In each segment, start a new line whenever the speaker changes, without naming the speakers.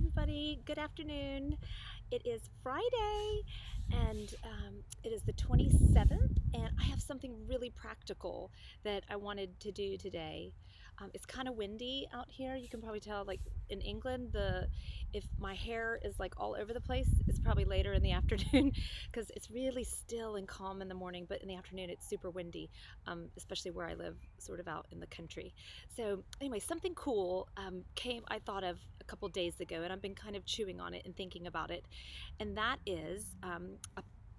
everybody. Good afternoon. It is Friday and it is the 27th, and I have something really practical that I wanted to do today. It's kind of windy out here. You can probably tell, like in England, if my hair is like all over the place, it's probably later in the afternoon because it's really still and calm in the morning, but in the afternoon it's super windy, especially where I live, sort of out in the country. So anyway, something cool I thought of a couple days ago, and I've been kind of chewing on it and thinking about it, and that is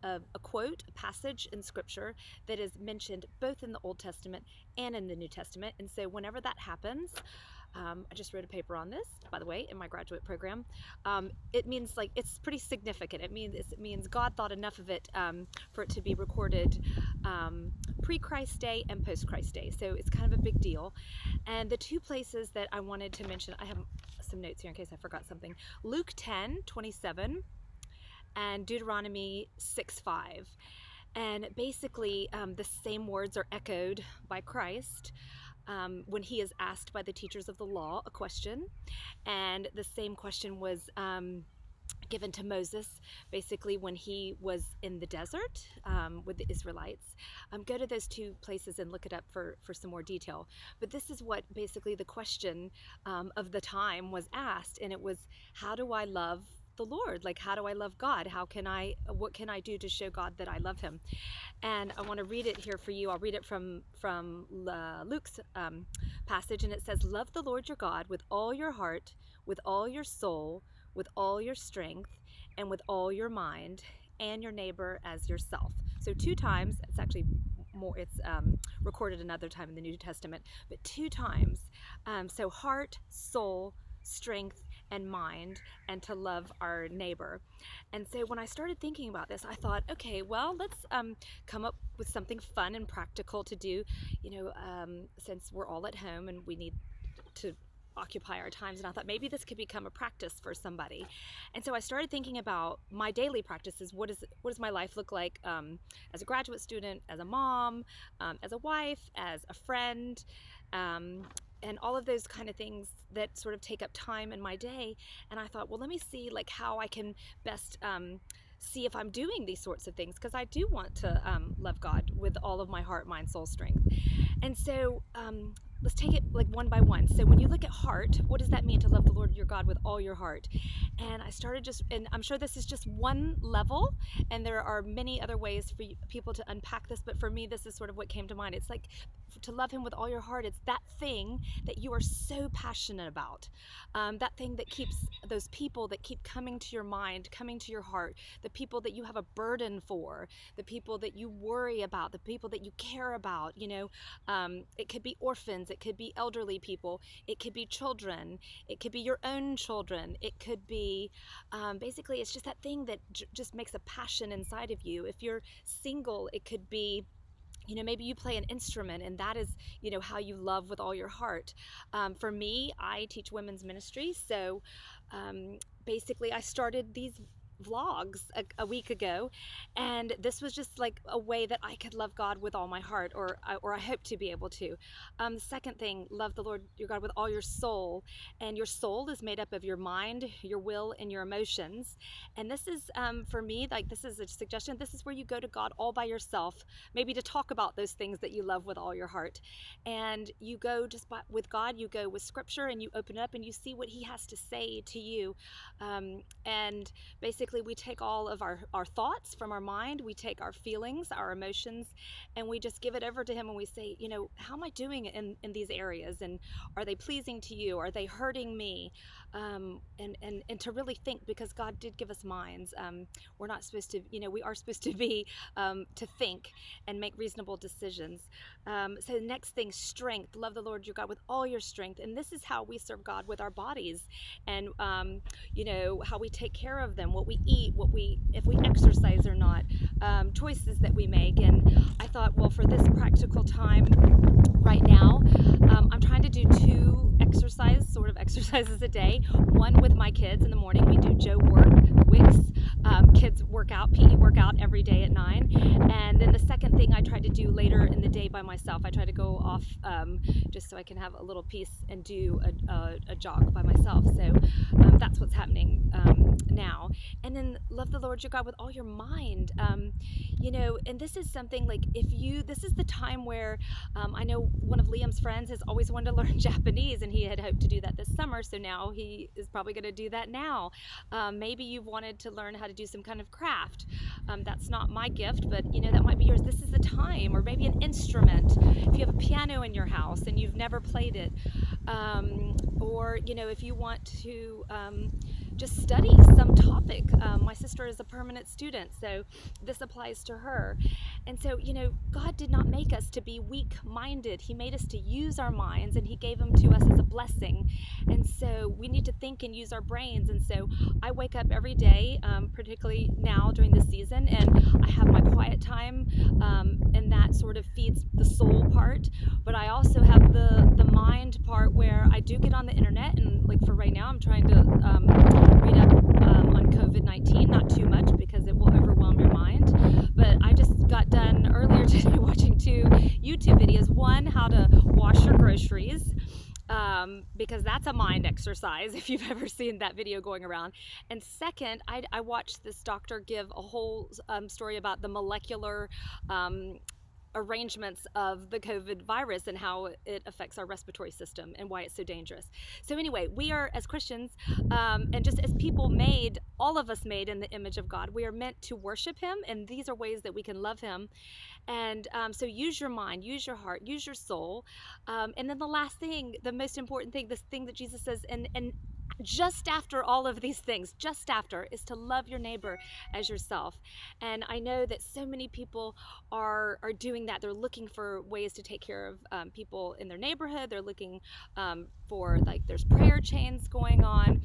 a quote, a passage in Scripture that is mentioned both in the Old Testament and in the New Testament. And so whenever that happens, I just wrote a paper on this, by the way, in my graduate program. It means, like, it's pretty significant. It means God thought enough of it for it to be recorded pre-Christ Day and post-Christ Day. So it's kind of a big deal. And the two places that I wanted to mention, I have some notes here in case I forgot something. Luke 10:27 and Deuteronomy 6:5. And basically the same words are echoed by Christ when he is asked by the teachers of the law a question, and the same question was given to Moses basically when he was in the desert with the Israelites. Go to those two places and look it up for some more detail. But this is what basically the question of the time was asked, and it was, how do I love the Lord? Like, how do I love God? What can I do to show God that I love him? And I want to read it here for you. I'll read it from Luke's passage, and it says, love the Lord your God with all your heart, with all your soul, with all your strength, and with all your mind, and your neighbor as yourself. So 2 times, it's actually more, it's recorded another time in the New Testament, but 2 times. So heart, soul, strength, and mind, and to love our neighbor. And so when I started thinking about this, I thought, okay, well, let's come up with something fun and practical to do, since we're all at home and we need to occupy our times. And I thought maybe this could become a practice for somebody. And so I started thinking about my daily practices. What does my life look like as a graduate student, as a mom, as a wife, as a friend, and all of those kind of things that sort of take up time in my day. And I thought, well, let me see like how I can best see if I'm doing these sorts of things, because I do want to love God with all of my heart, mind, soul, strength. And so let's take it like one by one. So when you look at heart, what does that mean to love the Lord your God with all your heart? And I started and I'm sure this is just one level, and there are many other ways for people to unpack this, but for me, this is sort of what came to mind. It's like, to love him with all your heart, it's that thing that you are so passionate about, that thing that keeps those people that keep coming to your mind, coming to your heart, the people that you have a burden for, the people that you worry about, the people that you care about. It could be orphans, it could be elderly people, it could be children, it could be your own children, it could be basically, it's just that thing that just makes a passion inside of you. If you're single, it could be, maybe you play an instrument, and that is, how you love with all your heart. For me, I teach women's ministry, so basically I started these vlogs a week ago, and this was just like a way that I could love God with all my heart, or I hope to be able to. The second thing, love the Lord your God with all your soul, and your soul is made up of your mind, your will, and your emotions. And this is for me, like, this is a suggestion. This is where you go to God all by yourself, maybe to talk about those things that you love with all your heart. And you go with God, you go with Scripture, and you open it up and you see what he has to say to you. And basically, we take all of our thoughts from our mind, we take our feelings, our emotions, and we just give it over to him, and we say, how am I doing in these areas, and are they pleasing to you? Are they hurting me? And to really think, because God did give us minds. We're not supposed to, we are supposed to be to think and make reasonable decisions. So the next thing, strength. Love the Lord your God with all your strength. And this is how we serve God with our bodies, and how we take care of them, what we eat, if we exercise or not, choices that we make. And I thought, well, for this practical time right now, I'm trying to do 2 exercises a day. One with my kids in the morning. We do Joe Wicks kids workout, PE workout every day at 9. And then the second thing I try to do later in the day by myself, I try to go off just so I can have a little peace and do a jog by myself. So that's what's happening now. And then love the Lord your God with all your mind. And this is something like this is the time where I know one of Liam's friends has always wanted to learn Japanese, and he had hoped to do that this summer. So now he is probably going to do that now. Maybe you've wanted to learn how to do some kind of craft. That's not my gift, but that might be yours. This is the time. Or maybe an instrument. If you have a piano in your house and you've never played it, or if you want to just study some topic. My sister is a permanent student, so this applies to her. And so, God did not make us to be weak-minded. He made us to use our minds, and He gave them to us as a blessing. And so we need to think and use our brains. And so I wake up every day, particularly now during this season, and I have my quiet time, and that sort of feeds the soul part. But I also have the mind part where I do get on the internet, and like for right now, I'm trying to read up on COVID-19, not too much because it will overwhelm your mind. But I just got done earlier today watching 2 YouTube videos. One, how to wash your groceries, because that's a mind exercise if you've ever seen that video going around. And second, I watched this doctor give a whole story about the molecular arrangements of the COVID virus and how it affects our respiratory system and why it's so dangerous. So anyway, we are, as Christians, and just as people made, all of us made in the image of God, we are meant to worship Him, and these are ways that we can love Him. And so use your mind, use your heart, use your soul. And then the last thing, the most important thing, this thing that Jesus says, and just after all of these things, just after, is to love your neighbor as yourself. And I know that so many people are doing that. They're looking for ways to take care of people in their neighborhood. They're looking for, like, there's prayer chains going on.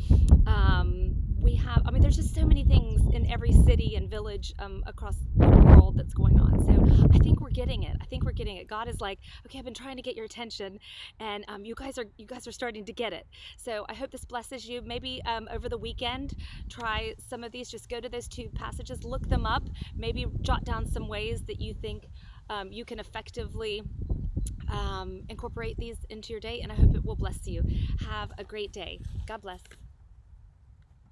There's just so many things in every city and village across the world that's going on. So I think we're getting it. God is like, okay, I've been trying to get your attention, and you guys are starting to get it. So I hope this blesses you. Maybe over the weekend, try some of these. Just go to those 2 passages, look them up, maybe jot down some ways that you think you can effectively incorporate these into your day, and I hope it will bless you. Have a great day. God bless.